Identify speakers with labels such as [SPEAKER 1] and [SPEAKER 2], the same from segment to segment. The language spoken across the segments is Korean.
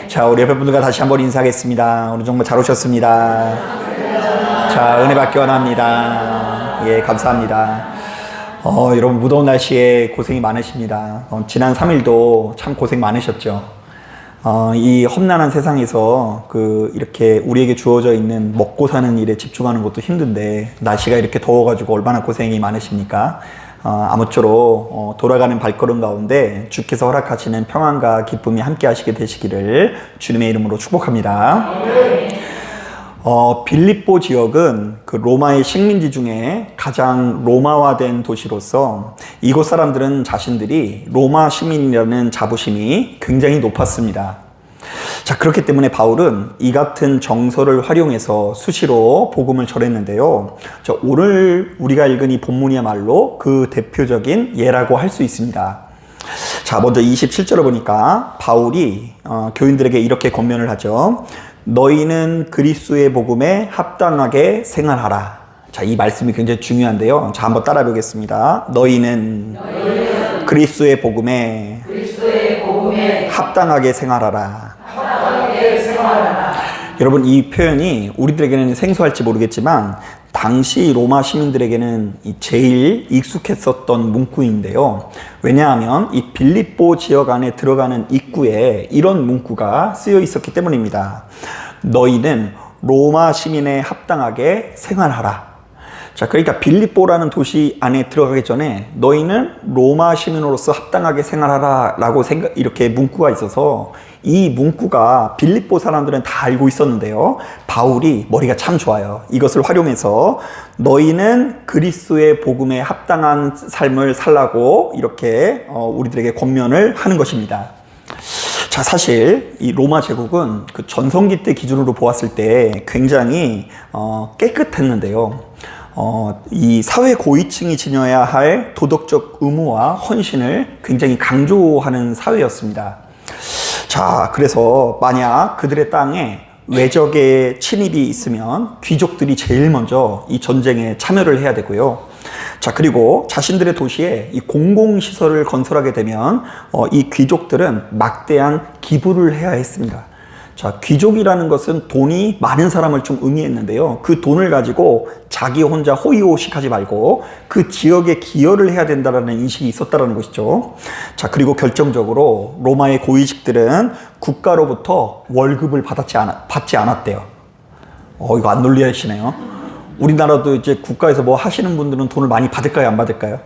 [SPEAKER 1] 자, 우리 옆에 분들과 다시 한번 인사하겠습니다. 오늘 정말 잘 오셨습니다. 자, 은혜 받기 원합니다. 예, 감사합니다. 여러분 무더운 날씨에 고생이 많으십니다. 지난 3일도 참 고생 많으셨죠. 이 험난한 세상에서 이렇게 우리에게 주어져 있는 먹고 사는 일에 집중하는 것도 힘든데 날씨가 이렇게 더워가지고 얼마나 고생이 많으십니까? 아무쪼록 돌아가는 발걸음 가운데 주께서 허락하시는 평안과 기쁨이 함께 하시게 되시기를 주님의 이름으로 축복합니다. 빌립보 지역은 로마의 식민지 중에 가장 로마화된 도시로서 이곳 사람들은 자신들이 로마 시민이라는 자부심이 굉장히 높았습니다. 자, 그렇기 때문에 바울은 이 같은 정서를 활용해서 수시로 복음을 전했는데요. 자, 오늘 우리가 읽은 이 본문이야말로 그 대표적인 예라고 할 수 있습니다. 자, 먼저 27절을 보니까 바울이 교인들에게 이렇게 권면을 하죠. 너희는 그리스도의 복음에 합당하게 생활하라. 자, 이 말씀이 굉장히 중요한데요. 자, 한번 따라 보겠습니다. 너희는 그리스도의 복음에 합당하게 생활하라. 여러분, 이 표현이 우리들에게는 생소할지 모르겠지만 당시 로마 시민들에게는 제일 익숙했었던 문구인데요. 왜냐하면 이 빌립보 지역 안에 들어가는 입구에 이런 문구가 쓰여 있었기 때문입니다. 너희는 로마 시민에 합당하게 생활하라. 자, 그러니까 빌립보라는 도시 안에 들어가기 전에 너희는 로마 시민으로서 합당하게 생활하라 라고 이렇게 문구가 있어서 이 문구가 빌립보 사람들은 다 알고 있었는데요. 바울이 머리가 참 좋아요. 이것을 활용해서 너희는 그리스도의 복음에 합당한 삶을 살라고 이렇게 우리들에게 권면을 하는 것입니다. 자, 사실 이 로마 제국은 그 전성기 때 기준으로 보았을 때 굉장히 깨끗했는데요. 이 사회 고위층이 지녀야 할 도덕적 의무와 헌신을 굉장히 강조하는 사회였습니다. 자, 그래서 만약 그들의 땅에 외적의 침입이 있으면 귀족들이 제일 먼저 이 전쟁에 참여를 해야 되고요. 자, 그리고 자신들의 도시에 이 공공시설을 건설하게 되면 이 귀족들은 막대한 기부를 해야 했습니다. 자, 귀족이라는 것은 돈이 많은 사람을 좀 의미했는데요. 그 돈을 가지고 자기 혼자 호의호식하지 말고 그 지역에 기여를 해야 된다는 인식이 있었다는 것이죠. 자, 그리고 결정적으로 로마의 고위직들은 국가로부터 월급을 받지 않았대요. 이거 안 논리하시네요. 우리나라도 이제 국가에서 뭐 하시는 분들은 돈을 많이 받을까요, 안 받을까요?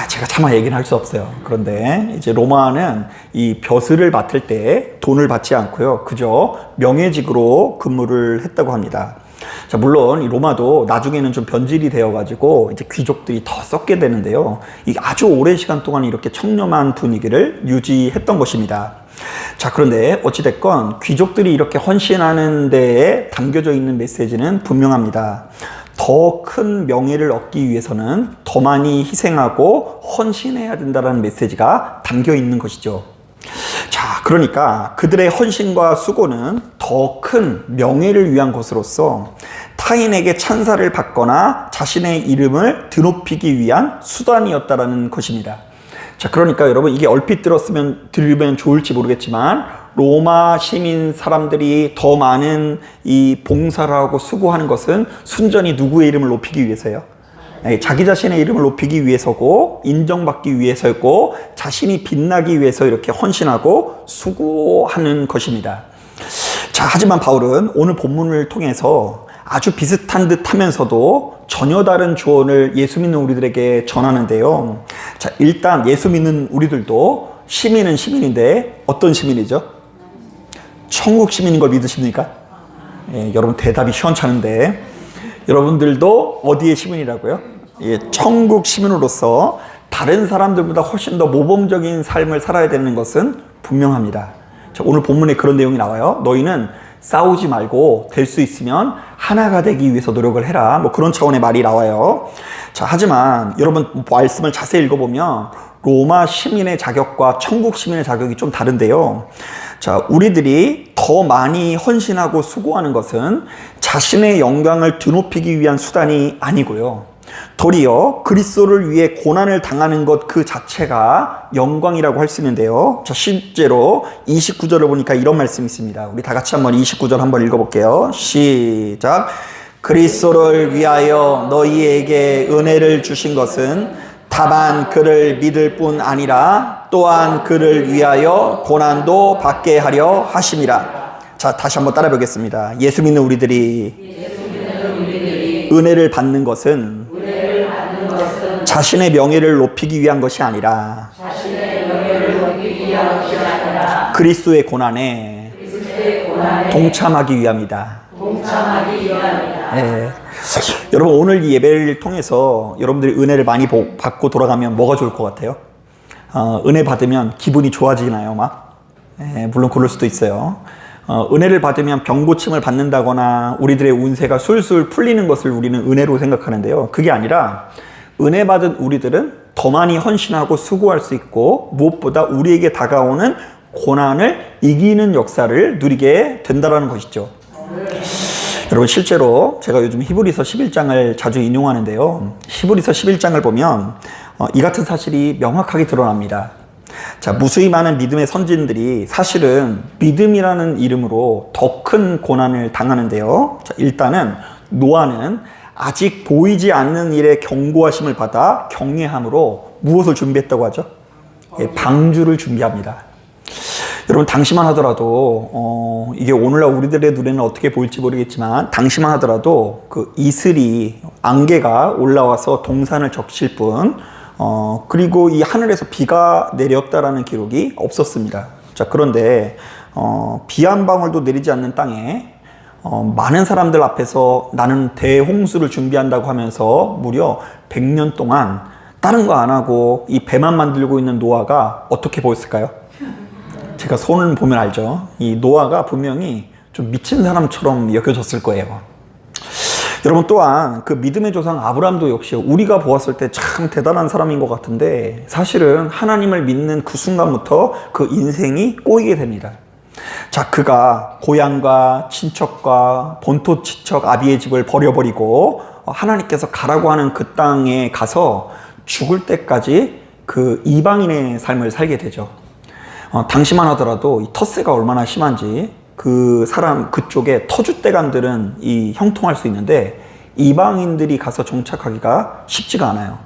[SPEAKER 1] 제가 차마 얘기는 할 수 없어요. 그런데 이제 로마는 이 벼슬을 맡을 때 돈을 받지 않고요. 그저 명예직으로 근무를 했다고 합니다. 자, 물론 이 로마도 나중에는 좀 변질이 되어가지고 이제 귀족들이 더 썩게 되는데요. 이 아주 오랜 시간 동안 이렇게 청렴한 분위기를 유지했던 것입니다. 자, 그런데 어찌됐건 귀족들이 이렇게 헌신하는 데에 담겨져 있는 메시지는 분명합니다. 더 큰 명예를 얻기 위해서는 더 많이 희생하고 헌신해야 된다는 메시지가 담겨 있는 것이죠. 자, 그러니까 그들의 헌신과 수고는 더 큰 명예를 위한 것으로서 타인에게 찬사를 받거나 자신의 이름을 드높이기 위한 수단이었다는 것입니다. 자, 그러니까 여러분, 이게 얼핏 들으면 좋을지 모르겠지만 로마 시민 사람들이 더 많은 이 봉사를 하고 수고하는 것은 순전히 누구의 이름을 높이기 위해서요? 자기 자신의 이름을 높이기 위해서고 인정받기 위해서였고 자신이 빛나기 위해서 이렇게 헌신하고 수고하는 것입니다. 자, 하지만 바울은 오늘 본문을 통해서 아주 비슷한 듯 하면서도 전혀 다른 조언을 예수 믿는 우리들에게 전하는데요. 자, 일단 예수 믿는 우리들도 시민은 시민인데 어떤 시민이죠? 천국 시민인 걸 믿으십니까? 여러분 대답이 시원찮은데 여러분들도 어디의 시민이라고요? 천국 시민으로서 다른 사람들보다 훨씬 더 모범적인 삶을 살아야 되는 것은 분명합니다. 자, 오늘 본문에 그런 내용이 나와요. 너희는 싸우지 말고 될 수 있으면 하나가 되기 위해서 노력을 해라. 뭐 그런 차원의 말이 나와요. 자, 하지만 여러분 말씀을 자세히 읽어보면 로마 시민의 자격과 천국 시민의 자격이 좀 다른데요. 자, 우리들이 더 많이 헌신하고 수고하는 것은 자신의 영광을 드높이기 위한 수단이 아니고요. 도리어 그리스도를 위해 고난을 당하는 것 그 자체가 영광이라고 할 수 있는데요. 자, 실제로 29절을 보니까 이런 말씀이 있습니다. 우리 다 같이 한번 29절 한번 읽어볼게요. 시작. 그리스도를 위하여 너희에게 은혜를 주신 것은 다만 그를 믿을 뿐 아니라 또한 그를 위하여 고난도 받게 하려 하심이라. 자, 다시 한번 따라 보겠습니다. 예수 믿는 우리들이 은혜를 받는 것은 자신의 명예를 높이기 위한 것이 아니라 그리스도의 고난에 동참하기 위함이다. 네. 여러분, 오늘 이 예배를 통해서 여러분들이 은혜를 많이 받고 돌아가면 뭐가 좋을 것 같아요? 은혜 받으면 기분이 좋아지나요, 막? 네, 물론 그럴 수도 있어요. 은혜를 받으면 병 고침을 받는다거나 우리들의 운세가 술술 풀리는 것을 우리는 은혜로 생각하는데요. 그게 아니라 은혜 받은 우리들은 더 많이 헌신하고 수고할 수 있고 무엇보다 우리에게 다가오는 고난을 이기는 역사를 누리게 된다는 것이죠. 여러분, 실제로 제가 요즘 히브리서 11장을 자주 인용하는데요. 히브리서 11장을 보면 이 같은 사실이 명확하게 드러납니다. 자, 무수히 많은 믿음의 선진들이 사실은 믿음이라는 이름으로 더 큰 고난을 당하는데요. 자, 일단은 노아는 아직 보이지 않는 일에 경고하심을 받아 경외함으로 무엇을 준비했다고 하죠? 방주를 준비합니다. 여러분, 당시만 하더라도 이게 오늘날 우리들의 눈에는 어떻게 보일지 모르겠지만 당시만 하더라도 그 이슬이 안개가 올라와서 동산을 적실 뿐 그리고 이 하늘에서 비가 내렸다라는 기록이 없었습니다. 자, 그런데 비 한 방울도 내리지 않는 땅에 많은 사람들 앞에서 나는 대홍수를 준비한다고 하면서 무려 100년 동안 다른 거 안 하고 이 배만 만들고 있는 노아가 어떻게 보였을까요? 제가 손을 보면 알죠. 이 노아가 분명히 좀 미친 사람처럼 여겨졌을 거예요. 여러분, 또한 그 믿음의 조상 아브라함도 역시 우리가 보았을 때 참 대단한 사람인 것 같은데 사실은 하나님을 믿는 그 순간부터 그 인생이 꼬이게 됩니다. 자, 그가 고향과 친척과 본토 친척 아비의 집을 버려버리고 하나님께서 가라고 하는 그 땅에 가서 죽을 때까지 그 이방인의 삶을 살게 되죠. 당시만 하더라도 이 텃세가 얼마나 심한지 그 사람 그쪽에 터줏대감들은 이 형통할 수 있는데 이방인들이 가서 정착하기가 쉽지가 않아요.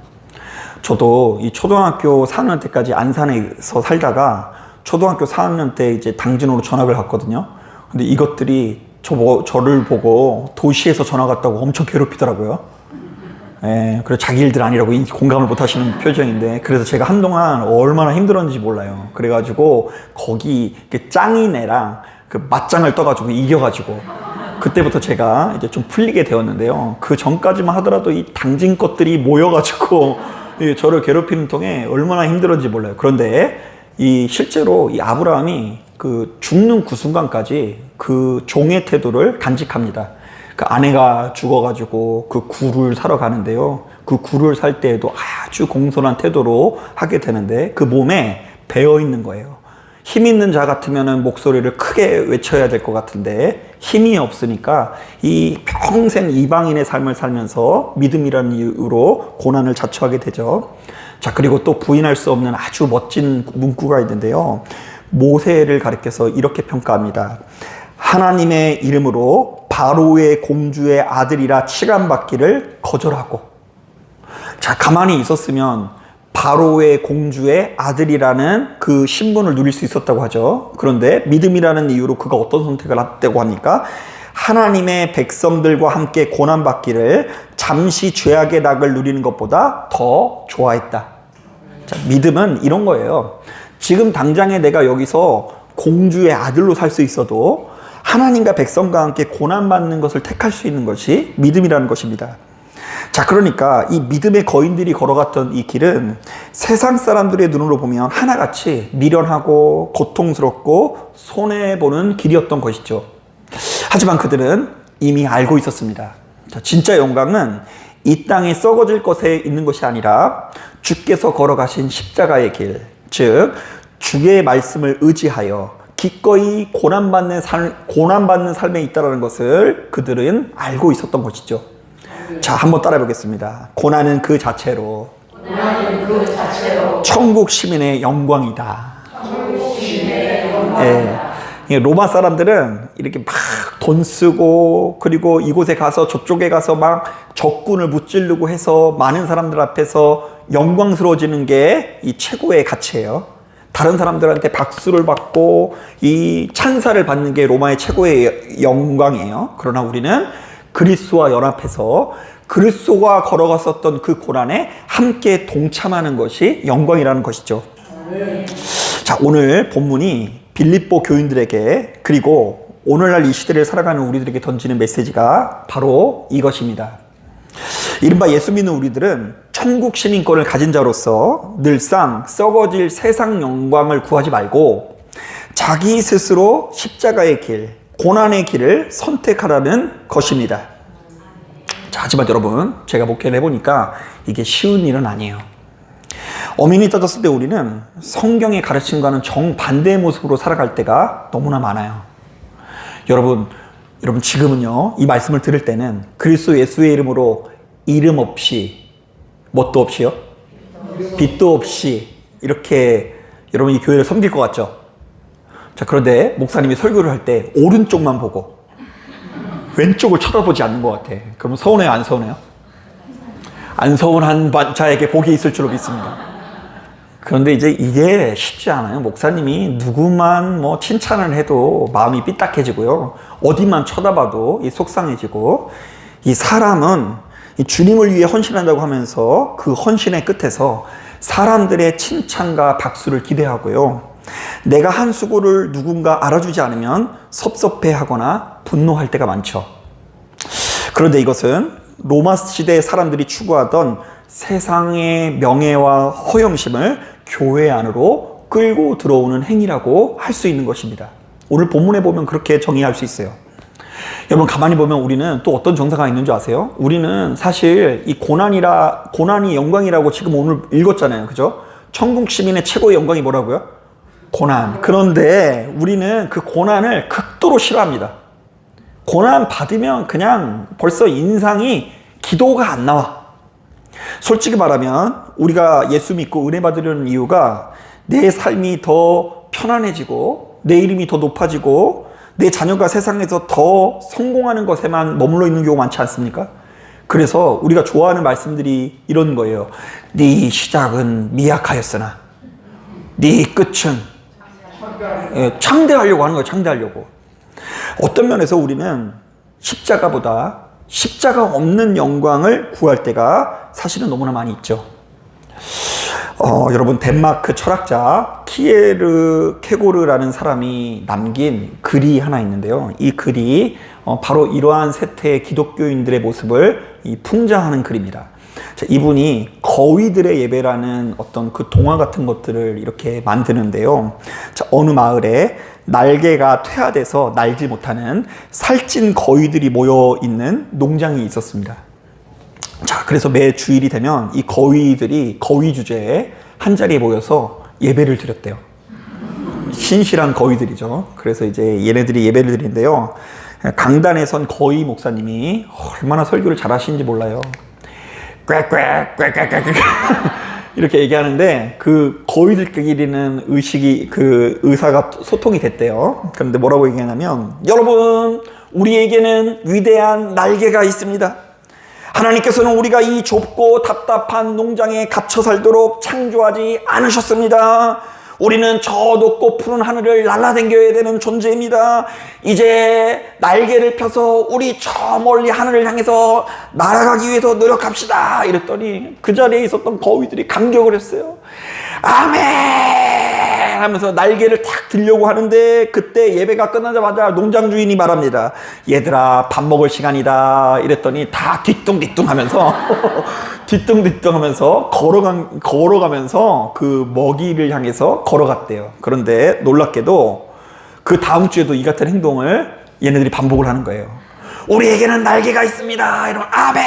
[SPEAKER 1] 저도 이 초등학교 4학년 때까지 안산에서 살다가 초등학교 4학년 때 이제 당진으로 전학을 갔거든요. 근데 이것들이 저를 보고 도시에서 전학 갔다고 엄청 괴롭히더라고요. 예, 그래서 자기 일들 아니라고 공감을 못 하시는 표정인데, 그래서 제가 한동안 얼마나 힘들었는지 몰라요. 그래가지고 거기 짱인 애랑 그 맞짱을 떠가지고 이겨가지고 그때부터 제가 이제 좀 풀리게 되었는데요. 그 전까지만 하더라도 이 당진 것들이 모여가지고 저를 괴롭히는 통에 얼마나 힘들었는지 몰라요. 그런데 실제로 이 아브라함이 그 죽는 그 순간까지 그 종의 태도를 간직합니다. 그 아내가 죽어가지고 그 굴을 사러 가는데요. 그 굴을 살 때에도 아주 공손한 태도로 하게 되는데 그 몸에 배어 있는 거예요. 힘 있는 자 같으면 목소리를 크게 외쳐야 될 것 같은데 힘이 없으니까 이 평생 이방인의 삶을 살면서 믿음이라는 이유로 고난을 자초하게 되죠. 자, 그리고 또 부인할 수 없는 아주 멋진 문구가 있는데요. 모세를 가리켜서 이렇게 평가합니다. 하나님의 이름으로 바로의 공주의 아들이라 칭함받기를 거절하고. 자, 가만히 있었으면 바로의 공주의 아들이라는 그 신분을 누릴 수 있었다고 하죠. 그런데 믿음이라는 이유로 그가 어떤 선택을 했다고 합니까? 하나님의 백성들과 함께 고난받기를 잠시 죄악의 낙을 누리는 것보다 더 좋아했다. 자, 믿음은 이런 거예요. 지금 당장에 내가 여기서 공주의 아들로 살 수 있어도 하나님과 백성과 함께 고난받는 것을 택할 수 있는 것이 믿음이라는 것입니다. 자, 그러니까 이 믿음의 거인들이 걸어갔던 이 길은 세상 사람들의 눈으로 보면 하나같이 미련하고 고통스럽고 손해보는 길이었던 것이죠. 하지만 그들은 이미 알고 있었습니다. 자, 진짜 영광은 이 땅에 썩어질 것에 있는 것이 아니라 주께서 걸어가신 십자가의 길, 즉 주의 말씀을 의지하여 기꺼이 고난받는 삶에 있다는 것을 그들은 알고 있었던 것이죠. 자, 한번 따라해 보겠습니다. 고난은 그 자체로 천국 시민의 영광이다. 예. 로마 사람들은 이렇게 막 돈 쓰고 그리고 이곳에 가서 저쪽에 가서 막 적군을 무찌르고 해서 많은 사람들 앞에서 영광스러워지는 게 이 최고의 가치예요. 다른 사람들한테 박수를 받고 이 찬사를 받는 게 로마의 최고의 영광이에요. 그러나 우리는 그리스도와 연합해서 그리스도가 걸어갔었던 그 고난에 함께 동참하는 것이 영광이라는 것이죠. 자, 오늘 본문이 빌립보 교인들에게 그리고 오늘날 이 시대를 살아가는 우리들에게 던지는 메시지가 바로 이것입니다. 이른바 예수 믿는 우리들은 천국 시민권을 가진 자로서 늘상 썩어질 세상 영광을 구하지 말고 자기 스스로 십자가의 길, 고난의 길을 선택하라는 것입니다. 자, 하지만 여러분, 제가 목회를 해보니까 이게 쉬운 일은 아니에요. 엄연히 따졌을 때 우리는 성경의 가르침과는 정반대의 모습으로 살아갈 때가 너무나 많아요. 여러분 지금은요, 이 말씀을 들을 때는 그리스도 예수의 이름으로 이름 없이, 뭣도 없이요? 빛도 없이 이렇게 여러분 이 교회를 섬길 것 같죠? 자, 그런데 목사님이 설교를 할 때 오른쪽만 보고 왼쪽을 쳐다보지 않는 것 같아. 그럼 서운해요, 안 서운해요? 안 서운한 자에게 복이 있을 줄로 믿습니다. 그런데 이제 이게 쉽지 않아요. 목사님이 누구만 뭐 칭찬을 해도 마음이 삐딱해지고요. 어디만 쳐다봐도 이 속상해지고, 이 사람은 이 주님을 위해 헌신한다고 하면서 그 헌신의 끝에서 사람들의 칭찬과 박수를 기대하고요. 내가 한 수고를 누군가 알아주지 않으면 섭섭해하거나 분노할 때가 많죠. 그런데 이것은 로마 시대의 사람들이 추구하던 세상의 명예와 허영심을 교회 안으로 끌고 들어오는 행위라고 할 수 있는 것입니다. 오늘 본문에 보면 그렇게 정의할 수 있어요. 여러분, 가만히 보면 우리는 또 어떤 정사가 있는 줄 아세요? 우리는 사실 이 고난이 영광이라고 지금 오늘 읽었잖아요. 그죠? 천국 시민의 최고의 영광이 뭐라고요? 고난. 그런데 우리는 그 고난을 극도로 싫어합니다. 고난 받으면 그냥 벌써 인상이 기도가 안 나와. 솔직히 말하면 우리가 예수 믿고 은혜 받으려는 이유가 내 삶이 더 편안해지고 내 이름이 더 높아지고 내 자녀가 세상에서 더 성공하는 것에만 머물러 있는 경우가 많지 않습니까? 그래서 우리가 좋아하는 말씀들이 이런 거예요. 네 시작은 미약하였으나 네 끝은 창대하려고 하는 거예요. 창대하려고. 어떤 면에서 우리는 십자가보다 십자가 없는 영광을 구할 때가 사실은 너무나 많이 있죠. 여러분, 덴마크 철학자 키에르 케고르라는 사람이 남긴 글이 하나 있는데요. 이 글이 바로 이러한 세태의 기독교인들의 모습을 풍자하는 글입니다. 자, 이분이 거위들의 예배라는 어떤 그 동화 같은 것들을 이렇게 만드는데요. 자, 어느 마을에 날개가 퇴화돼서 날지 못하는 살찐 거위들이 모여 있는 농장이 있었습니다. 자, 그래서 매 주일이 되면 이 거위들이 거위 주제에 한 자리에 모여서 예배를 드렸대요. 신실한 거위들이죠. 그래서 이제 얘네들이 예배를 드리는데요. 강단에 선 거위 목사님이 얼마나 설교를 잘하시는지 몰라요. 꽥꽥꽥꽥꽥 이렇게 얘기하는데 그 거위들끼리는 의사가 소통이 됐대요. 그런데 뭐라고 얘기하냐면, 여러분, 우리에게는 위대한 날개가 있습니다. 하나님께서는 우리가 이 좁고 답답한 농장에 갇혀 살도록 창조하지 않으셨습니다. 우리는 저 높고 푸른 하늘을 날아다녀야 되는 존재입니다. 이제 날개를 펴서 우리 저 멀리 하늘을 향해서 날아가기 위해서 노력합시다. 이랬더니 그 자리에 있었던 거위들이 감격을 했어요. 아멘 하면서 날개를 탁 들려고 하는데, 그때 예배가 끝나자마자 농장 주인이 말합니다. 얘들아, 밥 먹을 시간이다. 이랬더니 다 뒤뚱뒤뚱 하면서 뒤뚱뒤뚱 하면서 걸어가면서 그 먹이를 향해서 걸어갔대요. 그런데 놀랍게도 그 다음 주에도 이 같은 행동을 얘네들이 반복을 하는 거예요. 우리에게는 날개가 있습니다. 이러면 아멘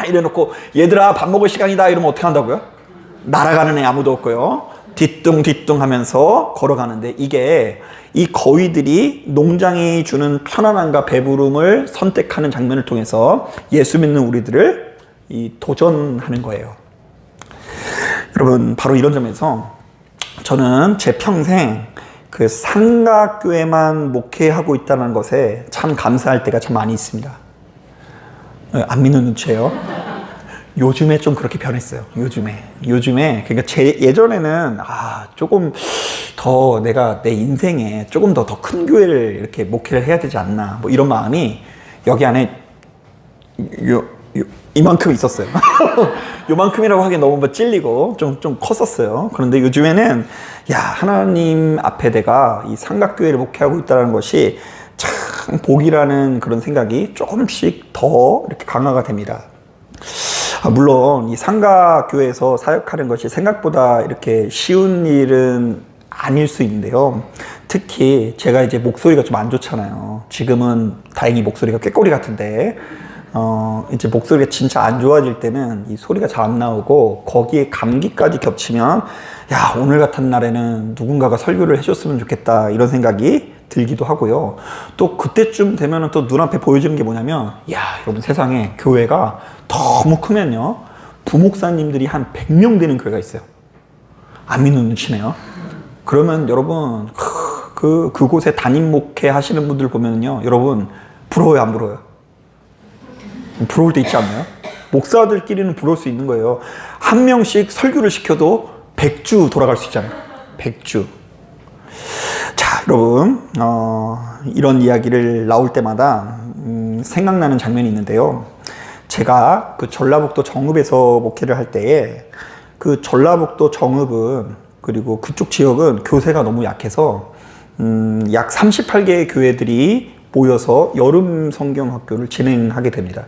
[SPEAKER 1] 이래놓고, 얘들아 밥 먹을 시간이다 이러면 어떻게 한다고요? 날아가는 애 아무도 없고요. 뒤뚱뒤뚱 하면서 걸어가는데, 이게 이 거위들이 농장이 주는 편안함과 배부름을 선택하는 장면을 통해서 예수 믿는 우리들을 이 도전하는 거예요. 여러분, 바로 이런 점에서 저는 제 평생 그 상가교회만 목회하고 있다는 것에 참 감사할 때가 참 많이 있습니다. 안 믿는 눈치예요. 요즘에 좀 그렇게 변했어요. 요즘에 그러니까 예전에는 조금 더 내가 내 인생에 조금 더 큰 교회를 이렇게 목회를 해야 되지 않나, 뭐 이런 마음이 여기 안에 이만큼 있었어요. 요만큼이라고 하기엔 너무 찔리고 좀 컸었어요. 그런데 요즘에는 하나님 앞에 내가 이 삼각교회를 목회하고 있다는 것이 참 복이라는 그런 생각이 조금씩 더 이렇게 강화가 됩니다. 물론 이 삼각교회에서 사역하는 것이 생각보다 이렇게 쉬운 일은 아닐 수 있는데요. 특히 제가 이제 목소리가 좀 안 좋잖아요. 지금은 다행히 목소리가 꾀꼬리 같은데 이제 목소리가 진짜 안 좋아질 때는 이 소리가 잘 안 나오고 거기에 감기까지 겹치면 오늘 같은 날에는 누군가가 설교를 해줬으면 좋겠다 이런 생각이 들기도 하고요. 또 그때쯤 되면 또 눈앞에 보여지는 게 뭐냐면 여러분, 세상에 교회가 너무 크면요 부목사님들이 한 100명 되는 교회가 있어요. 안 믿는 눈치네요. 그러면 여러분 그곳에 담임 목회 하시는 분들 보면요, 여러분 부러워요, 안 부러워요? 부러울 때 있지 않나요? 목사들끼리는 부러울 수 있는 거예요. 한 명씩 설교를 시켜도 100주 돌아갈 수 있잖아요. 100주. 자, 여러분, 이런 이야기를 나올 때마다 생각나는 장면이 있는데요. 제가 그 전라북도 정읍에서 목회를 할 때에 그 전라북도 정읍은, 그리고 그쪽 지역은 교세가 너무 약해서 약 38개의 교회들이 모여서 여름 성경학교를 진행하게 됩니다.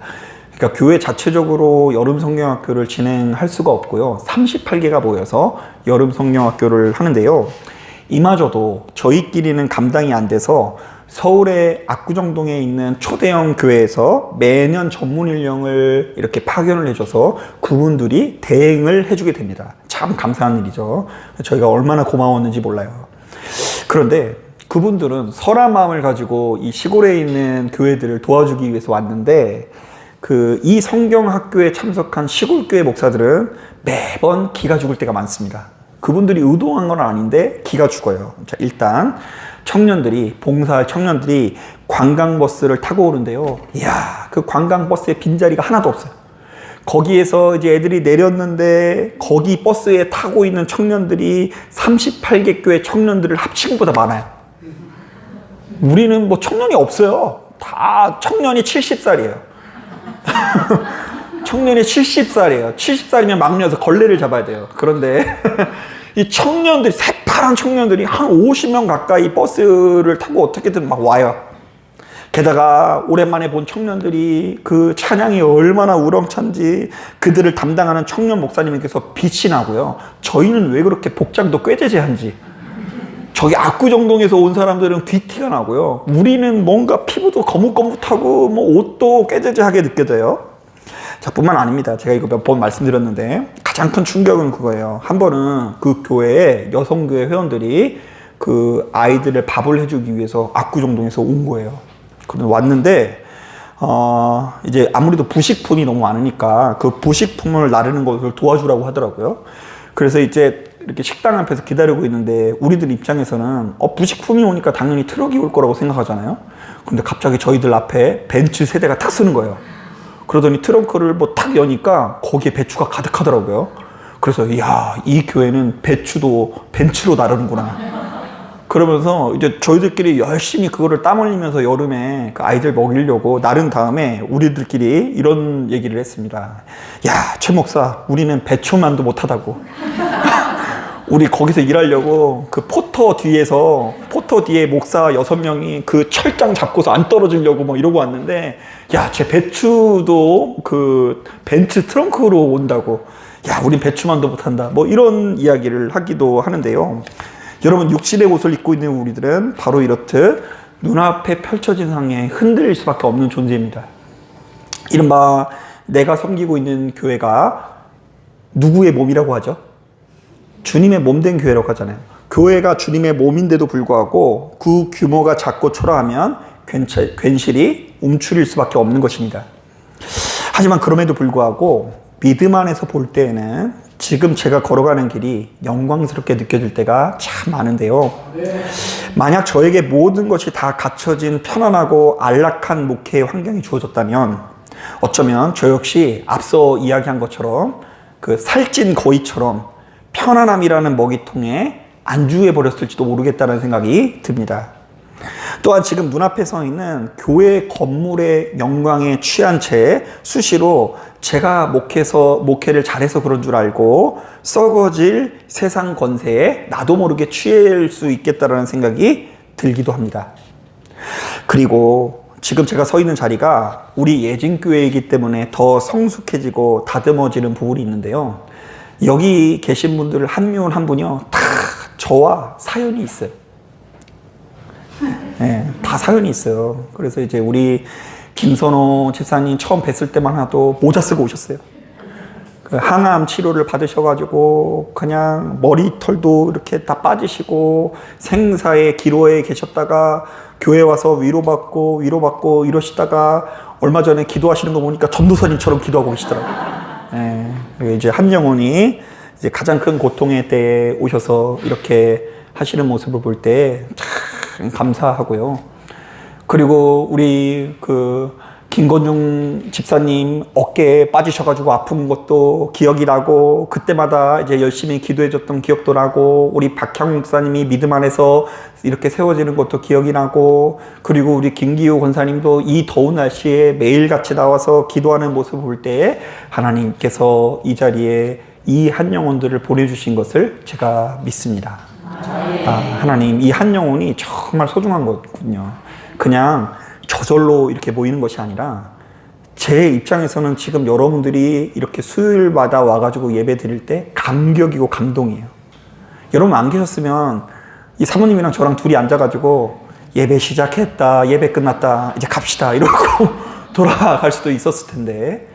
[SPEAKER 1] 그러니까 교회 자체적으로 여름 성경학교를 진행할 수가 없고요. 38개가 모여서 여름 성경학교를 하는데요. 이마저도 저희끼리는 감당이 안 돼서 서울의 압구정동에 있는 초대형 교회에서 매년 전문 인력을 이렇게 파견을 해줘서 그분들이 대행을 해주게 됩니다. 참 감사한 일이죠. 저희가 얼마나 고마웠는지 몰라요. 그런데 그분들은 설한 마음을 가지고 이 시골에 있는 교회들을 도와주기 위해서 왔는데 이 성경학교에 참석한 시골교회 목사들은 매번 기가 죽을 때가 많습니다. 그분들이 의도한 건 아닌데 기가 죽어요. 자, 일단 봉사할 청년들이 관광버스를 타고 오는데요. 그 관광버스에 빈자리가 하나도 없어요. 거기에서 이제 애들이 내렸는데 거기 버스에 타고 있는 청년들이 38개 교회 청년들을 합친 것보다 많아요. 우리는 뭐 청년이 없어요. 다 청년이 70살이에요. 청년이 70살이에요. 70살이면 막내여서 걸레를 잡아야 돼요. 그런데 이 청년들이, 새파란 청년들이 한 50명 가까이 버스를 타고 어떻게든 막 와요. 게다가 오랜만에 본 청년들이 그 찬양이 얼마나 우렁찬지 그들을 담당하는 청년 목사님께서 빛이 나고요. 저희는 왜 그렇게 복장도 꾀재재한지, 저기 압구정동에서 온 사람들은 귀티가 나고요. 우리는 뭔가 피부도 거뭇거뭇하고 뭐 옷도 꾀재재하게 느껴져요. 자, 뿐만 아닙니다. 제가 이거 몇 번 말씀드렸는데 가장 큰 충격은 그거예요. 한 번은 그 교회에 여성교회 회원들이 그 아이들을 밥을 해주기 위해서 압구정동에서 온 거예요. 그런데 왔는데 이제 아무래도 부식품이 너무 많으니까 그 부식품을 나르는 것을 도와주라고 하더라고요. 그래서 이제 이렇게 식당 앞에서 기다리고 있는데 우리들 입장에서는 부식품이 오니까 당연히 트럭이 올 거라고 생각하잖아요. 근데 갑자기 저희들 앞에 벤츠 세대가 탁 쓰는 거예요. 그러더니 트렁크를 뭐 탁 여니까 거기에 배추가 가득하더라고요. 그래서 이 교회는 배추도 벤츠로 나르는구나. 그러면서 이제 저희들끼리 열심히 그거를 땀 흘리면서 여름에 그 아이들 먹이려고 나른 다음에 우리들끼리 이런 얘기를 했습니다. 최 목사, 우리는 배추만도 못하다고. 우리 거기서 일하려고 그 포터 뒤에 목사 6명이 그 철장 잡고서 안 떨어지려고 뭐 이러고 왔는데, 제 배추도 그 벤츠 트렁크로 온다고. 우린 배추만도 못한다. 뭐 이런 이야기를 하기도 하는데요. 여러분, 육신의 옷을 입고 있는 우리들은 바로 이렇듯 눈앞에 펼쳐진 상에 흔들릴 수밖에 없는 존재입니다. 이른바 내가 섬기고 있는 교회가 누구의 몸이라고 하죠? 주님의 몸된 교회라고 하잖아요. 교회가 주님의 몸인데도 불구하고 그 규모가 작고 초라하면 괜시리 움츠릴 수밖에 없는 것입니다. 하지만 그럼에도 불구하고 믿음 안에서 볼 때에는 지금 제가 걸어가는 길이 영광스럽게 느껴질 때가 참 많은데요. 만약 저에게 모든 것이 다 갖춰진 편안하고 안락한 목회의 환경이 주어졌다면 어쩌면 저 역시 앞서 이야기한 것처럼 그 살찐 거위처럼 편안함이라는 먹이통에 안주해 버렸을지도 모르겠다는 생각이 듭니다. 또한 지금 눈앞에 서 있는 교회 건물의 영광에 취한 채 수시로 제가 목회를 잘해서 그런 줄 알고 썩어질 세상 권세에 나도 모르게 취할 수 있겠다라는 생각이 들기도 합니다. 그리고 지금 제가 서 있는 자리가 우리 예진교회이기 때문에 더 성숙해지고 다듬어지는 부분이 있는데요. 여기 계신 분들 한 분 한 분이요, 다 저와 사연이 있어요. 네, 다 사연이 있어요. 그래서 이제 우리 김선호 집사님 처음 뵀을 때만 하도 모자 쓰고 오셨어요. 그 항암 치료를 받으셔가지고 그냥 머리털도 이렇게 다 빠지시고 생사의 기로에 계셨다가 교회 와서 위로받고 이러시다가 얼마 전에 기도하시는 거 보니까 전도사님처럼 기도하고 계시더라고요. 네, 그리고 이제 한 영혼이 이제 가장 큰 고통의 때에 오셔서 이렇게 하시는 모습을 볼 때 참 감사하고요. 그리고 우리 그 김건중 집사님 어깨에 빠지셔가지고 아픈 것도 기억이 나고 그때마다 이제 열심히 기도해줬던 기억도 나고 우리 박향 목사님이 믿음 안에서 이렇게 세워지는 것도 기억이 나고 그리고 우리 김기호 권사님도 이 더운 날씨에 매일같이 나와서 기도하는 모습을 볼 때 하나님께서 이 자리에 이 한 영혼들을 보내주신 것을 제가 믿습니다. 하나님 이 한 영혼이 정말 소중한 거군요. 그냥 저절로 이렇게 모이는 것이 아니라 제 입장에서는 지금 여러분들이 이렇게 수요일마다 와가지고 예배 드릴 때 감격이고 감동이에요. 여러분 안 계셨으면 이 사모님이랑 저랑 둘이 앉아가지고 예배 시작했다, 예배 끝났다, 이제 갑시다 이러고 돌아갈 수도 있었을 텐데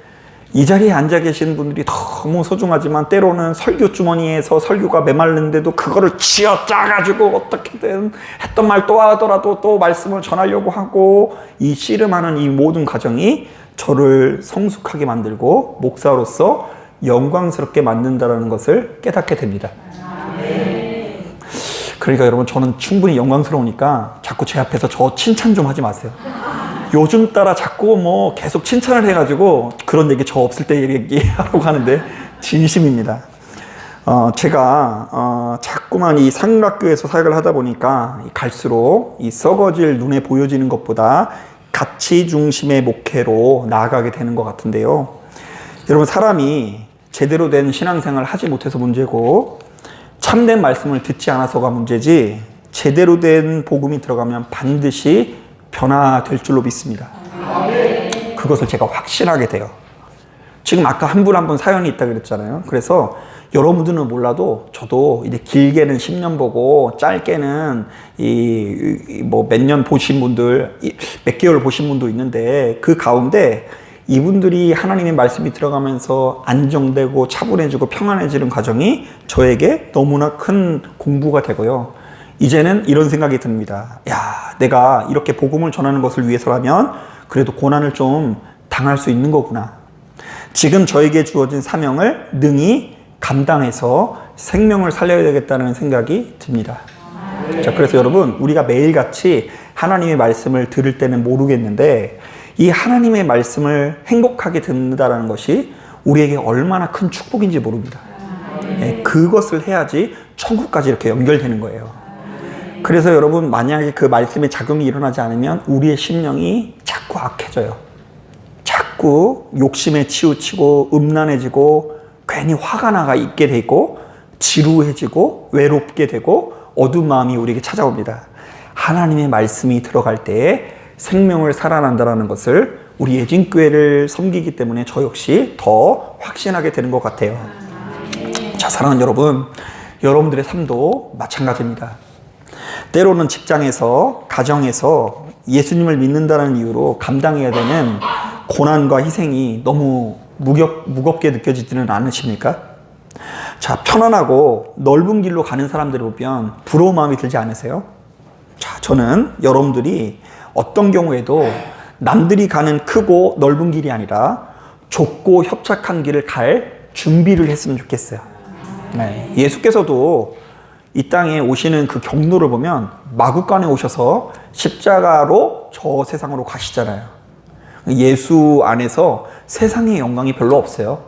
[SPEAKER 1] 이 자리에 앉아 계신 분들이 너무 소중하지만 때로는 설교 주머니에서 설교가 메말른데도 그거를 쥐어짜가지고 어떻게든 했던 말 또 하더라도 또 말씀을 전하려고 하고 이 씨름하는 이 모든 과정이 저를 성숙하게 만들고 목사로서 영광스럽게 만든다는 것을 깨닫게 됩니다. 그러니까 여러분 저는 충분히 영광스러우니까 자꾸 제 앞에서 저 칭찬 좀 하지 마세요. 요즘 따라 자꾸 뭐 계속 칭찬을 해가지고 그런 얘기 저 없을 때 얘기하라고 하는데 진심입니다. 제가 자꾸만 이 삼각교에서 사역을 하다 보니까 갈수록 이 썩어질 눈에 보여지는 것보다 가치 중심의 목회로 나아가게 되는 것 같은데요. 여러분 사람이 제대로 된 신앙생활을 하지 못해서 문제고 참된 말씀을 듣지 않아서가 문제지 제대로 된 복음이 들어가면 반드시 변화될 줄로 믿습니다. 그것을 제가 확신하게 돼요. 지금 아까 한 분 사연이 있다고 그랬잖아요. 그래서 여러분들은 몰라도 저도 이제 길게는 10년 보고 짧게는 뭐 몇 년 보신 분들, 몇 개월 보신 분도 있는데 그 가운데 이분들이 하나님의 말씀이 들어가면서 안정되고 차분해지고 평안해지는 과정이 저에게 너무나 큰 공부가 되고요. 이제는 이런 생각이 듭니다. 야, 내가 이렇게 복음을 전하는 것을 위해서라면 그래도 고난을 좀 당할 수 있는 거구나. 지금 저에게 주어진 사명을 능히 감당해서 생명을 살려야 되겠다는 생각이 듭니다. 자, 그래서 여러분 우리가 매일같이 하나님의 말씀을 들을 때는 모르겠는데 이 하나님의 말씀을 행복하게 듣는다는 것이 우리에게 얼마나 큰 축복인지 모릅니다. 네, 그것을 해야지 천국까지 이렇게 연결되는 거예요. 그래서 여러분 만약에 그 말씀의 작용이 일어나지 않으면 우리의 심령이 자꾸 악해져요. 자꾸 욕심에 치우치고 음란해지고 괜히 화가 나가 있게 되고 지루해지고 외롭게 되고 어두운 마음이 우리에게 찾아옵니다. 하나님의 말씀이 들어갈 때에 생명을 살아난다는 것을 우리 예진교회를 섬기기 때문에 저 역시 더 확신하게 되는 것 같아요. 자, 사랑하는 여러분, 여러분들의 삶도 마찬가지입니다. 때로는 직장에서, 가정에서 예수님을 믿는다는 이유로 감당해야 되는 고난과 희생이 너무 무겁게 느껴지지는 않으십니까? 자, 편안하고 넓은 길로 가는 사람들을 보면 부러운 마음이 들지 않으세요? 자, 저는 여러분들이 어떤 경우에도 남들이 가는 크고 넓은 길이 아니라 좁고 협착한 길을 갈 준비를 했으면 좋겠어요. 네. 예수께서도 이 땅에 오시는 그 경로를 보면 마구간에 오셔서 십자가로 저 세상으로 가시잖아요. 예수 안에서 세상의 영광이 별로 없어요.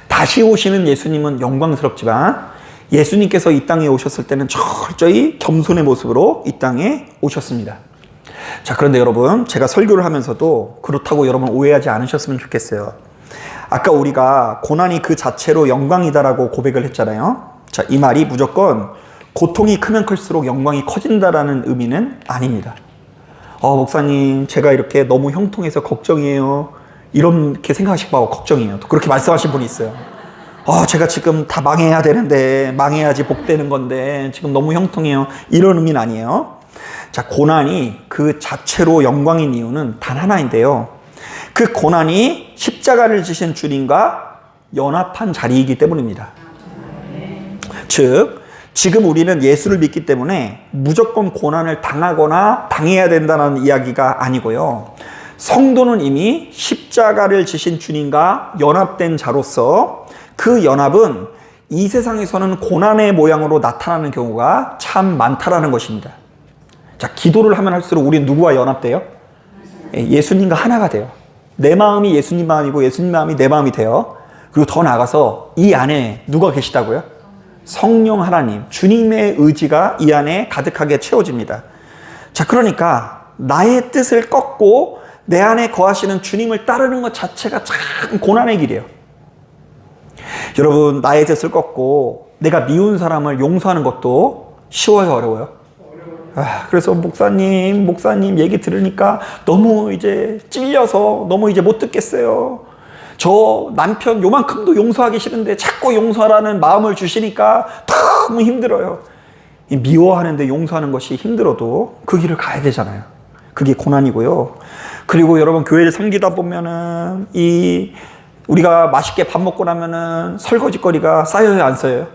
[SPEAKER 1] 다시 오시는 예수님은 영광스럽지만 예수님께서 이 땅에 오셨을 때는 철저히 겸손의 모습으로 이 땅에 오셨습니다. 자, 그런데 여러분, 제가 설교를 하면서도 그렇다고 여러분 오해하지 않으셨으면 좋겠어요. 아까 우리가 고난이 그 자체로 영광이다라고 고백을 했잖아요. 자, 이 말이 무조건 고통이 크면 클수록 영광이 커진다라는 의미는 아닙니다. 목사님, 제가 이렇게 너무 형통해서 걱정이에요. 이렇게 생각하시고 봐, 걱정이에요. 또 그렇게 말씀하신 분이 있어요. 제가 지금 다 망해야 되는데, 망해야지 복되는 건데, 지금 너무 형통해요. 이런 의미는 아니에요. 자, 고난이 그 자체로 영광인 이유는 단 하나인데요. 그 고난이 십자가를 지신 주님과 연합한 자리이기 때문입니다. 즉, 지금 우리는 예수를 믿기 때문에 무조건 고난을 당하거나 당해야 된다는 이야기가 아니고요. 성도는 이미 십자가를 지신 주님과 연합된 자로서 그 연합은 이 세상에서는 고난의 모양으로 나타나는 경우가 참 많다라는 것입니다. 자, 기도를 하면 할수록 우리는 누구와 연합돼요? 예수님과 하나가 돼요. 내 마음이 예수님 마음이고 예수님 마음이 내 마음이 돼요. 그리고 더 나아가서 이 안에 누가 계시다고요? 성령 하나님, 주님의 의지가 이 안에 가득하게 채워집니다. 자, 그러니까 나의 뜻을 꺾고 내 안에 거하시는 주님을 따르는 것 자체가 참 고난의 길이에요. 여러분, 나의 뜻을 꺾고 내가 미운 사람을 용서하는 것도 쉬워요, 어려워요? 그래서 목사님 얘기 들으니까 너무 이제 찔려서 너무 이제 못 듣겠어요. 저 남편 요만큼도 용서하기 싫은데 자꾸 용서하라는 마음을 주시니까 너무 힘들어요. 미워하는데 용서하는 것이 힘들어도 그 길을 가야 되잖아요. 그게 고난이고요. 그리고 여러분, 교회를 섬기다 보면은 우리가 맛있게 밥 먹고 나면은 설거지거리가 쌓여요, 안 쌓여요?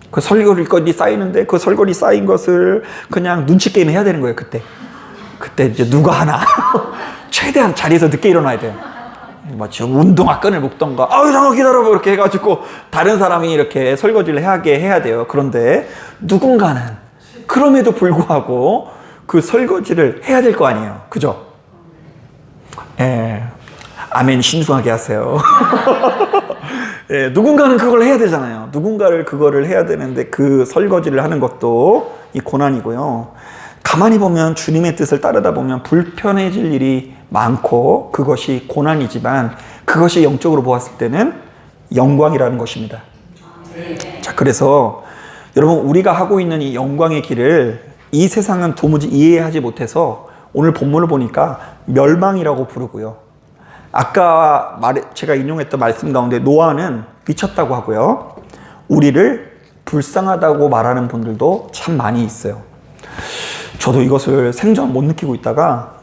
[SPEAKER 1] 그 설거지 쌓이는데 그 설거지 쌓인 것을 그냥 눈치 게임 해야 되는 거예요, 그때 이제 누가 하나 최대한 자리에서 늦게 일어나야 돼요. 지금 운동화 끈을 묶던가, 잠깐 기다려봐, 이렇게 해가지고 다른 사람이 이렇게 설거지를 하게 해야 돼요. 그런데 누군가는 그럼에도 불구하고 그 설거지를 해야 될 거 아니에요, 그죠? 아멘 신중하게 하세요. 누군가는 그걸 해야 되잖아요. 누군가를 그거를 해야 되는데 그 설거지를 하는 것도 이 고난이고요. 가만히 보면 주님의 뜻을 따르다 보면 불편해질 일이 많고 그것이 고난이지만 그것이 영적으로 보았을 때는 영광이라는 것입니다. 자, 그래서 여러분, 우리가 하고 있는 이 영광의 길을 이 세상은 도무지 이해하지 못해서 오늘 본문을 보니까 멸망이라고 부르고요. 아까 제가 인용했던 말씀 가운데 노아는 미쳤다고 하고요. 우리를 불쌍하다고 말하는 분들도 참 많이 있어요. 저도 이것을 생전 못 느끼고 있다가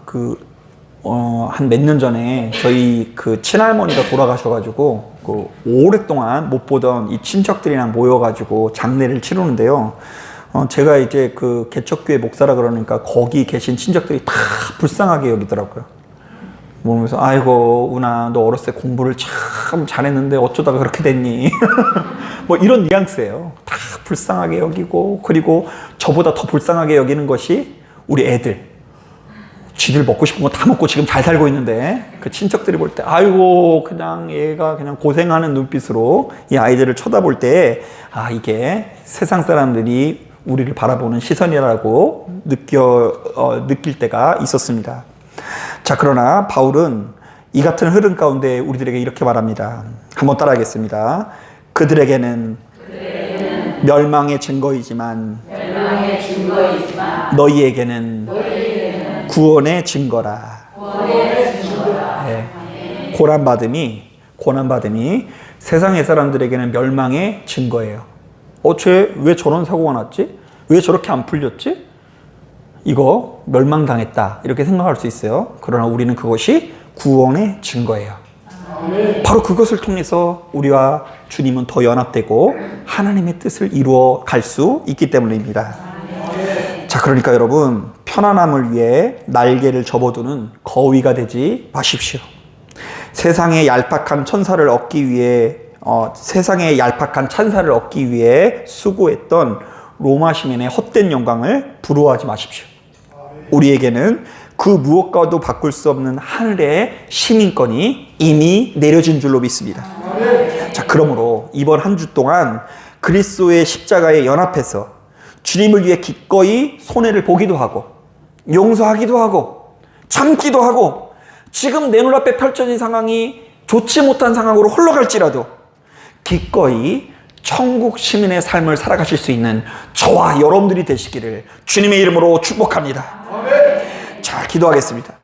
[SPEAKER 1] 한 몇 년 전에 저희 그 친할머니가 돌아가셔가지고 오랫동안 못 보던 이 친척들이랑 모여가지고 장례를 치르는데요. 제가 이제 그 개척교회 목사라 그러니까 거기 계신 친척들이 다 불쌍하게 여기더라고요. 보면서 아이고 운아, 너 어렸을 때 공부를 참 잘했는데 어쩌다가 그렇게 됐니? 뭐 이런 뉘앙스예요. 다 불쌍하게 여기고, 그리고 저보다 더 불쌍하게 여기는 것이 우리 애들. 쥐들 먹고 싶은 거 다 먹고 지금 잘 살고 있는데 그 친척들이 볼 때 아이고 그냥 얘가 그냥 고생하는 눈빛으로 이 아이들을 쳐다볼 때 이게 세상 사람들이 우리를 바라보는 시선이라고 느낄 때가 있었습니다. 자, 그러나 바울은 이 같은 흐름 가운데 우리들에게 이렇게 말합니다. 한번 따라하겠습니다. 그들에게는 멸망의 증거이지만 너희에게는 구원의 증거라. 네. 고난받음이 세상의 사람들에게는 멸망의 증거예요. 쟤 왜 저런 사고가 났지? 왜 저렇게 안 풀렸지? 이거 멸망당했다, 이렇게 생각할 수 있어요. 그러나 우리는 그것이 구원의 증거예요. 바로 그것을 통해서 우리와 주님은 더 연합되고 하나님의 뜻을 이루어 갈 수 있기 때문입니다. 자, 그러니까 여러분, 편안함을 위해 날개를 접어두는 거위가 되지 마십시오. 세상의 얄팍한 천사를 얻기 위해 세상의 얄팍한 찬사를 얻기 위해 수고했던 로마 시민의 헛된 영광을 부러워하지 마십시오. 우리에게는 그 무엇과도 바꿀 수 없는 하늘의 시민권이 이미 내려진 줄로 믿습니다. 자, 그러므로 이번 한 주 동안 그리스도의 십자가에 연합해서 주님을 위해 기꺼이 손해를 보기도 하고 용서하기도 하고 참기도 하고 지금 내 눈앞에 펼쳐진 상황이 좋지 못한 상황으로 흘러갈지라도 기꺼이 천국 시민의 삶을 살아가실 수 있는 저와 여러분들이 되시기를 주님의 이름으로 축복합니다. 자, 기도하겠습니다.